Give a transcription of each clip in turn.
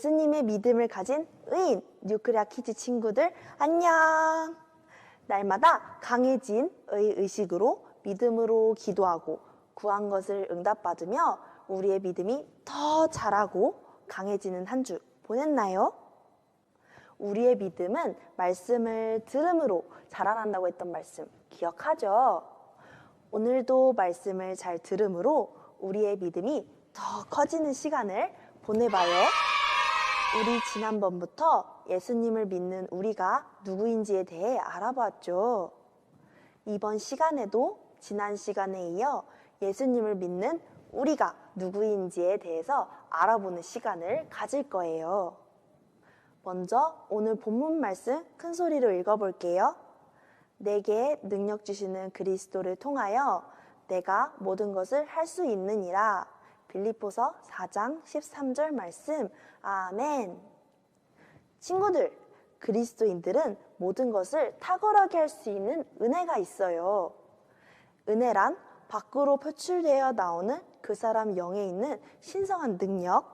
예수님의 믿음을 가진 의인 뉴크리아 키즈 친구들 안녕! 날마다 강해진 의식으로 믿음으로 기도하고 구한 것을 응답받으며 우리의 믿음이 더 자라고 강해지는 한 주 보냈나요? 우리의 믿음은 말씀을 들음으로 자라난다고 했던 말씀 기억하죠? 오늘도 말씀을 잘 들음으로 우리의 믿음이 더 커지는 시간을 보내봐요. 우리 지난번부터 예수님을 믿는 우리가 누구인지에 대해 알아봤죠. 이번 시간에도 지난 시간에 이어 예수님을 믿는 우리가 누구인지에 대해서 알아보는 시간을 가질 거예요. 먼저 오늘 본문 말씀 큰 소리로 읽어볼게요. 내게 능력 주시는 그리스도를 통하여 내가 모든 것을 할 수 있느니라. 빌립보서 4장 13절 말씀. 아멘. 친구들, 그리스도인들은 모든 것을 탁월하게 할 수 있는 은혜가 있어요. 은혜란 밖으로 표출되어 나오는 그 사람 영에 있는 신성한 능력,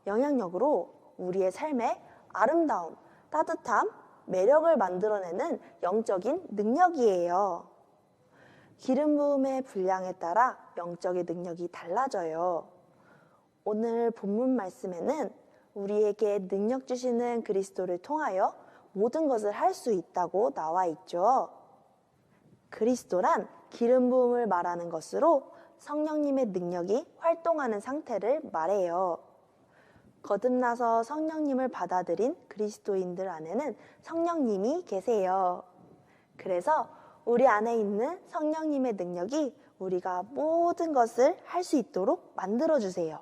영향력으로 우리의 삶에 아름다움, 따뜻함, 매력을 만들어내는 영적인 능력이에요. 기름 부음의 분량에 따라 영적인 능력이 달라져요. 오늘 본문 말씀에는 우리에게 능력 주시는 그리스도를 통하여 모든 것을 할 수 있다고 나와 있죠. 그리스도란 기름 부음을 말하는 것으로 성령님의 능력이 활동하는 상태를 말해요. 거듭나서 성령님을 받아들인 그리스도인들 안에는 성령님이 계세요. 그래서 우리 안에 있는 성령님의 능력이 우리가 모든 것을 할 수 있도록 만들어주세요.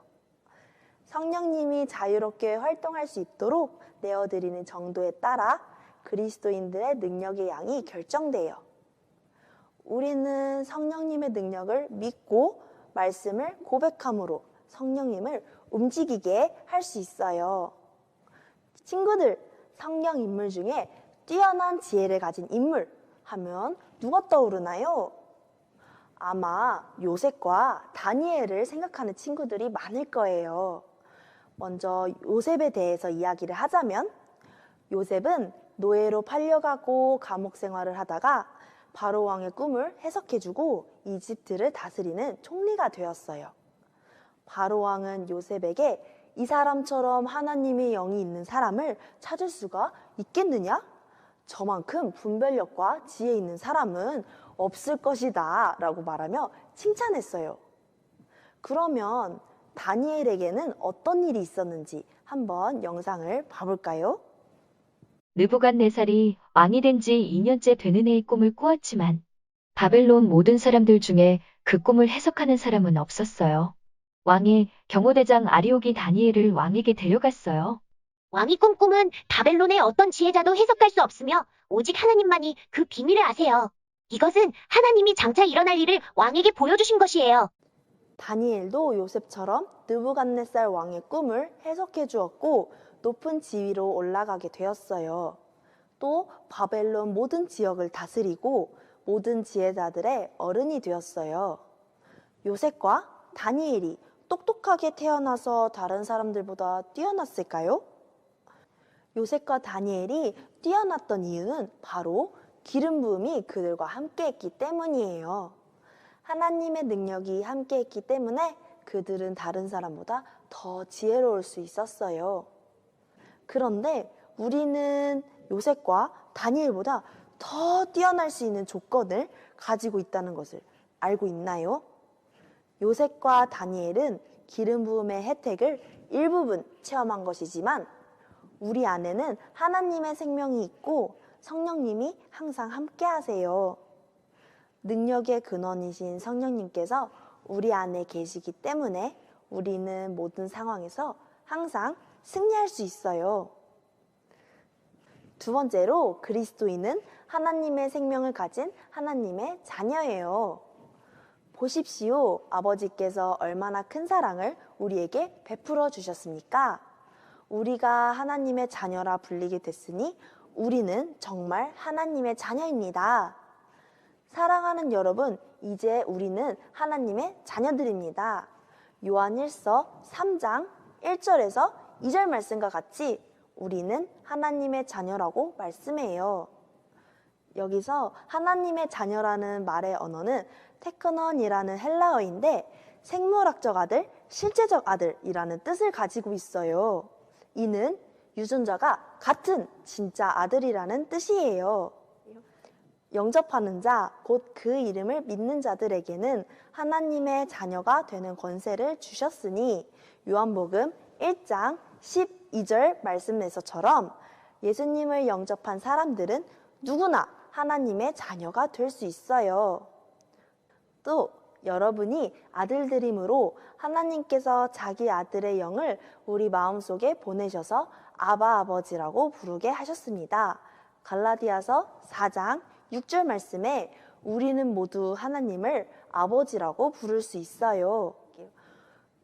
성령님이 자유롭게 활동할 수 있도록 내어드리는 정도에 따라 그리스도인들의 능력의 양이 결정돼요. 우리는 성령님의 능력을 믿고 말씀을 고백함으로 성령님을 움직이게 할 수 있어요. 친구들, 성경 인물 중에 뛰어난 지혜를 가진 인물 하면 누가 떠오르나요? 아마 요셉과 다니엘을 생각하는 친구들이 많을 거예요. 먼저 요셉에 대해서 이야기를 하자면 요셉은 노예로 팔려가고 감옥 생활을 하다가 바로 왕의 꿈을 해석해주고 이집트를 다스리는 총리가 되었어요. 바로 왕은 요셉에게 이 사람처럼 하나님의 영이 있는 사람을 찾을 수가 있겠느냐? 저만큼 분별력과 지혜 있는 사람은 없을 것이다 라고 말하며 칭찬했어요. 그러면 다니엘에게는 어떤 일이 있었는지 한번 영상을 봐볼까요? 느부갓네살이 왕이 된 지 2년째 되는 해의 꿈을 꾸었지만 바벨론 모든 사람들 중에 그 꿈을 해석하는 사람은 없었어요. 왕의 경호대장 아리옥이 다니엘을 왕에게 데려갔어요. 왕이 꾼 꿈은 바벨론의 어떤 지혜자도 해석할 수 없으며 오직 하나님만이 그 비밀을 아세요. 이것은 하나님이 장차 일어날 일을 왕에게 보여주신 것이에요. 다니엘도 요셉처럼 느부갓네살 왕의 꿈을 해석해 주었고 높은 지위로 올라가게 되었어요. 또 바벨론 모든 지역을 다스리고 모든 지혜자들의 어른이 되었어요. 요셉과 다니엘이 똑똑하게 태어나서 다른 사람들보다 뛰어났을까요? 요셉과 다니엘이 뛰어났던 이유는 바로 기름 부음이 그들과 함께했기 때문이에요. 하나님의 능력이 함께했기 때문에 그들은 다른 사람보다 더 지혜로울 수 있었어요. 그런데 우리는 요셉과 다니엘보다 더 뛰어날 수 있는 조건을 가지고 있다는 것을 알고 있나요? 요셉과 다니엘은 기름 부음의 혜택을 일부분 체험한 것이지만 우리 안에는 하나님의 생명이 있고 성령님이 항상 함께 하세요. 능력의 근원이신 성령님께서 우리 안에 계시기 때문에 우리는 모든 상황에서 항상 승리할 수 있어요. 두 번째로 그리스도인은 하나님의 생명을 가진 하나님의 자녀예요. 보십시오. 아버지께서 얼마나 큰 사랑을 우리에게 베풀어 주셨습니까? 우리가 하나님의 자녀라 불리게 됐으니 우리는 정말 하나님의 자녀입니다. 사랑하는 여러분, 이제 우리는 하나님의 자녀들입니다. 요한 1서 3장 1절에서 2절 말씀과 같이 우리는 하나님의 자녀라고 말씀해요. 여기서 하나님의 자녀라는 말의 언어는 테크넌이라는 헬라어인데 생물학적 아들, 실제적 아들이라는 뜻을 가지고 있어요. 이는 유전자가 같은 진짜 아들이라는 뜻이에요. 영접하는 자, 곧 그 이름을 믿는 자들에게는 하나님의 자녀가 되는 권세를 주셨으니 요한복음 1장 12절 말씀에서처럼 예수님을 영접한 사람들은 누구나 하나님의 자녀가 될 수 있어요. 또 여러분이 아들들이므로 하나님께서 자기 아들의 영을 우리 마음속에 보내셔서 아바 아버지라고 부르게 하셨습니다. 갈라디아서 4장 6절 말씀에 우리는 모두 하나님을 아버지라고 부를 수 있어요.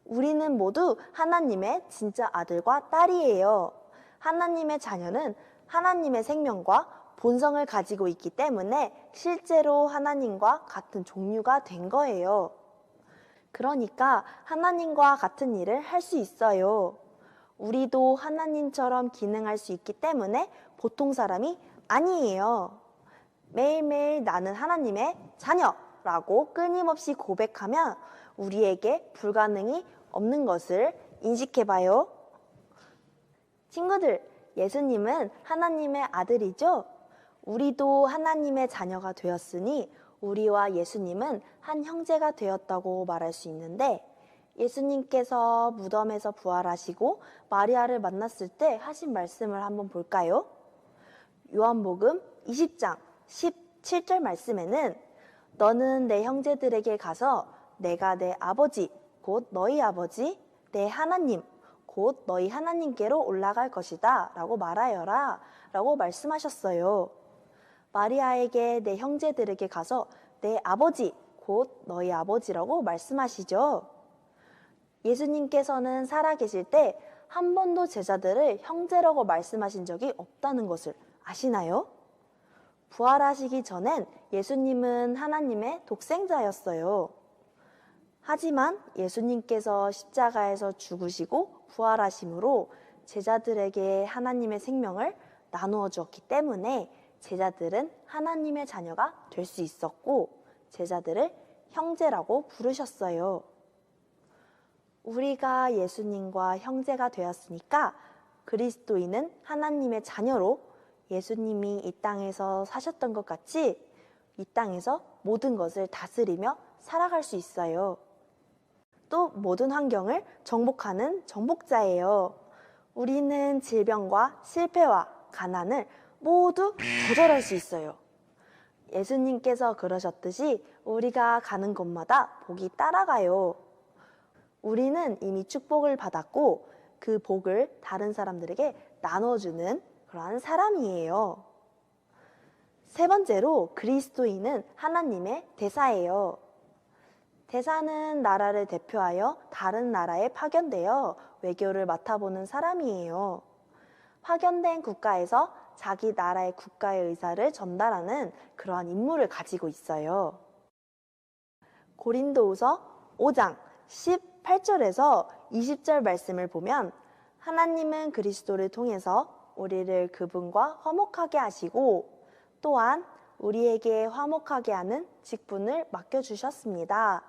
우리는 모두 하나님의 진짜 아들과 딸이에요. 하나님의 자녀는 하나님의 생명과 본성을 가지고 있기 때문에 실제로 하나님과 같은 종류가 된 거예요. 그러니까 하나님과 같은 일을 할 수 있어요. 우리도 하나님처럼 기능할 수 있기 때문에 보통 사람이 아니에요. 매일매일 나는 하나님의 자녀라고 끊임없이 고백하면 우리에게 불가능이 없는 것을 인식해봐요. 친구들, 예수님은 하나님의 아들이죠? 우리도 하나님의 자녀가 되었으니 우리와 예수님은 한 형제가 되었다고 말할 수 있는데 예수님께서 무덤에서 부활하시고 마리아를 만났을 때 하신 말씀을 한번 볼까요? 요한복음 20장 17절 말씀에는 너는 내 형제들에게 가서 내가 내 아버지 곧 너희 아버지 내 하나님 곧 너희 하나님께로 올라갈 것이다 라고 말하여라 라고 말씀하셨어요. 마리아에게 내 형제들에게 가서 내 아버지 곧 너희 아버지라고 말씀하시죠. 예수님께서는 살아계실 때 한 번도 제자들을 형제라고 말씀하신 적이 없다는 것을 아시나요? 부활하시기 전엔 예수님은 하나님의 독생자였어요. 하지만 예수님께서 십자가에서 죽으시고 부활하심으로 제자들에게 하나님의 생명을 나누어 주었기 때문에 제자들은 하나님의 자녀가 될 수 있었고 제자들을 형제라고 부르셨어요. 우리가 예수님과 형제가 되었으니까 그리스도인은 하나님의 자녀로 예수님이 이 땅에서 사셨던 것 같이 이 땅에서 모든 것을 다스리며 살아갈 수 있어요. 또 모든 환경을 정복하는 정복자예요. 우리는 질병과 실패와 가난을 모두 조절할 수 있어요. 예수님께서 그러셨듯이 우리가 가는 곳마다 복이 따라가요. 우리는 이미 축복을 받았고 그 복을 다른 사람들에게 나눠주는 그러한 사람이에요. 세 번째로 그리스도인은 하나님의 대사예요. 대사는 나라를 대표하여 다른 나라에 파견되어 외교를 맡아보는 사람이에요. 파견된 국가에서 자기 나라의 국가의 의사를 전달하는 그러한 임무를 가지고 있어요. 고린도후서 5장 18절에서 20절 말씀을 보면 하나님은 그리스도를 통해서 우리를 그분과 화목하게 하시고 또한 우리에게 화목하게 하는 직분을 맡겨주셨습니다.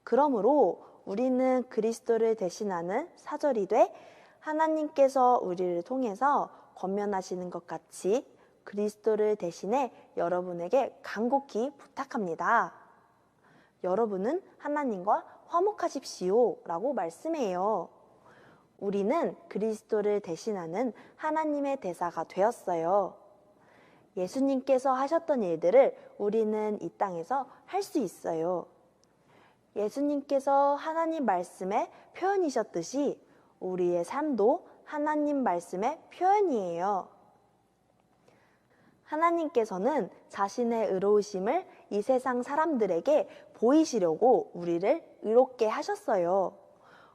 그러므로 우리는 그리스도를 대신하는 사절이 돼 하나님께서 우리를 통해서 권면하시는 것 같이 그리스도를 대신해 여러분에게 간곡히 부탁합니다. 여러분은 하나님과 화목하십시오 라고 말씀해요. 우리는 그리스도를 대신하는 하나님의 대사가 되었어요. 예수님께서 하셨던 일들을 우리는 이 땅에서 할 수 있어요. 예수님께서 하나님 말씀의 표현이셨듯이 우리의 삶도 하나님 말씀의 표현이에요. 하나님께서는 자신의 의로우심을 이 세상 사람들에게 보이시려고 우리를 의롭게 하셨어요.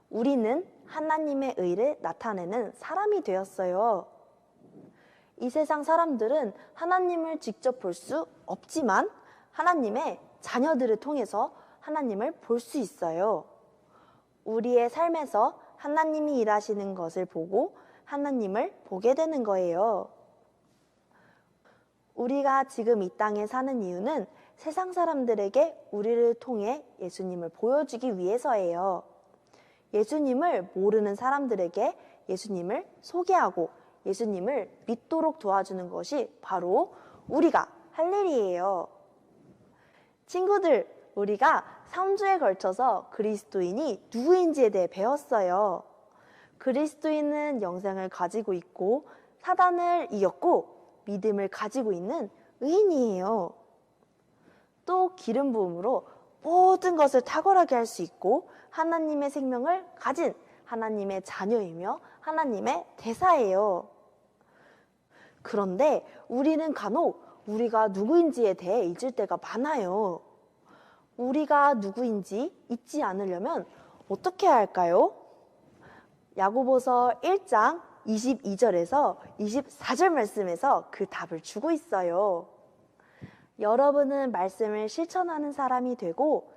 우리는 하나님의 의를 나타내는 사람이 되었어요. 이 세상 사람들은 하나님을 직접 볼 수 없지만 하나님의 자녀들을 통해서 하나님을 볼 수 있어요. 우리의 삶에서 하나님이 일하시는 것을 보고 하나님을 보게 되는 거예요. 우리가 지금 이 땅에 사는 이유는 세상 사람들에게 우리를 통해 예수님을 보여주기 위해서예요. 예수님을 모르는 사람들에게 예수님을 소개하고 예수님을 믿도록 도와주는 것이 바로 우리가 할 일이에요. 친구들, 우리가 3주에 걸쳐서 그리스도인이 누구인지에 대해 배웠어요. 그리스도인은 영생을 가지고 있고 사단을 이겼고 믿음을 가지고 있는 의인이에요. 또 기름 부음으로 모든 것을 탁월하게 할 수 있고 하나님의 생명을 가진 하나님의 자녀이며 하나님의 대사예요. 그런데 우리는 간혹 우리가 누구인지에 대해 잊을 때가 많아요. 우리가 누구인지 잊지 않으려면 어떻게 해야 할까요? 야고보서 1장 22절에서 24절 말씀에서 그 답을 주고 있어요. 여러분은 말씀을 실천하는 사람이 되고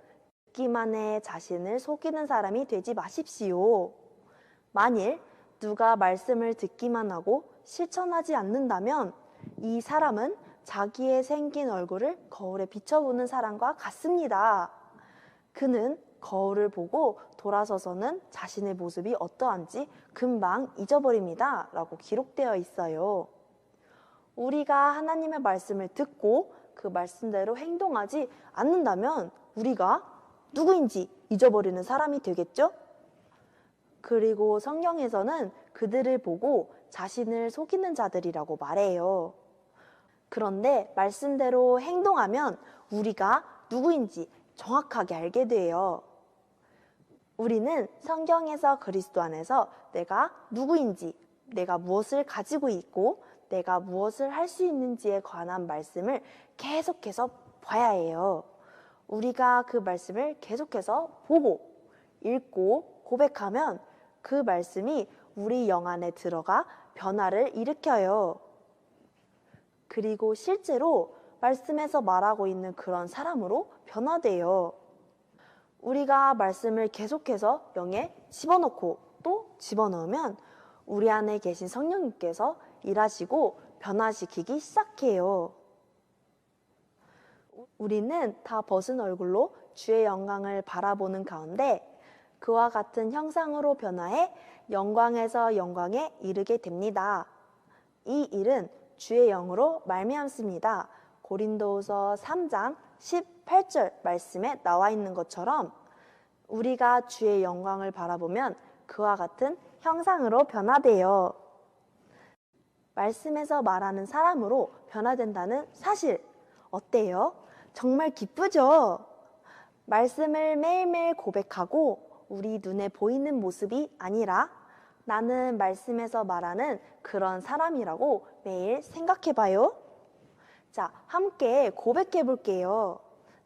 듣기만 해 자신을 속이는 사람이 되지 마십시오. 만일 누가 말씀을 듣기만 하고 실천하지 않는다면 이 사람은 자기의 생긴 얼굴을 거울에 비춰보는 사람과 같습니다. 그는 거울을 보고 돌아서서는 자신의 모습이 어떠한지 금방 잊어버립니다. 라고 기록되어 있어요. 우리가 하나님의 말씀을 듣고 그 말씀대로 행동하지 않는다면 우리가 누구인지 잊어버리는 사람이 되겠죠? 그리고 성경에서는 그들을 보고 자신을 속이는 자들이라고 말해요. 그런데 말씀대로 행동하면 우리가 누구인지 정확하게 알게 돼요. 우리는 성경에서 그리스도 안에서 내가 누구인지, 내가 무엇을 가지고 있고 내가 무엇을 할 수 있는지에 관한 말씀을 계속해서 봐야 해요. 우리가 그 말씀을 계속해서 보고 읽고 고백하면 그 말씀이 우리 영 안에 들어가 변화를 일으켜요. 그리고 실제로 말씀에서 말하고 있는 그런 사람으로 변화돼요. 우리가 말씀을 계속해서 영에 집어넣고 또 집어넣으면 우리 안에 계신 성령님께서 일하시고 변화시키기 시작해요. 우리는 다 벗은 얼굴로 주의 영광을 바라보는 가운데 그와 같은 형상으로 변화해 영광에서 영광에 이르게 됩니다. 이 일은 주의 영으로 말미암습니다. 고린도후서 3장 18절 말씀에 나와 있는 것처럼 우리가 주의 영광을 바라보면 그와 같은 형상으로 변화돼요. 말씀에서 말하는 사람으로 변화된다는 사실 어때요? 정말 기쁘죠? 말씀을 매일매일 고백하고 우리 눈에 보이는 모습이 아니라 나는 말씀에서 말하는 그런 사람이라고 매일 생각해봐요. 자, 함께 고백해 볼게요.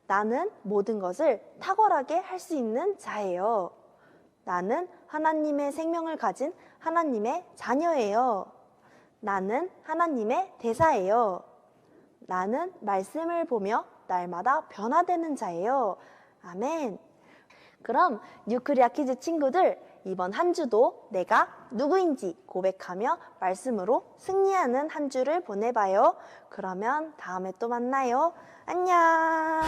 나는 모든 것을 탁월하게 할 수 있는 자예요. 나는 하나님의 생명을 가진 하나님의 자녀예요. 나는 하나님의 대사예요. 나는 말씀을 보며 날마다 변화되는 자예요. 아멘. 그럼 뉴크리아 키즈 친구들, 이번 한 주도 내가 누구인지 고백하며 말씀으로 승리하는 한 주를 보내봐요. 그러면 다음에 또 만나요. 안녕.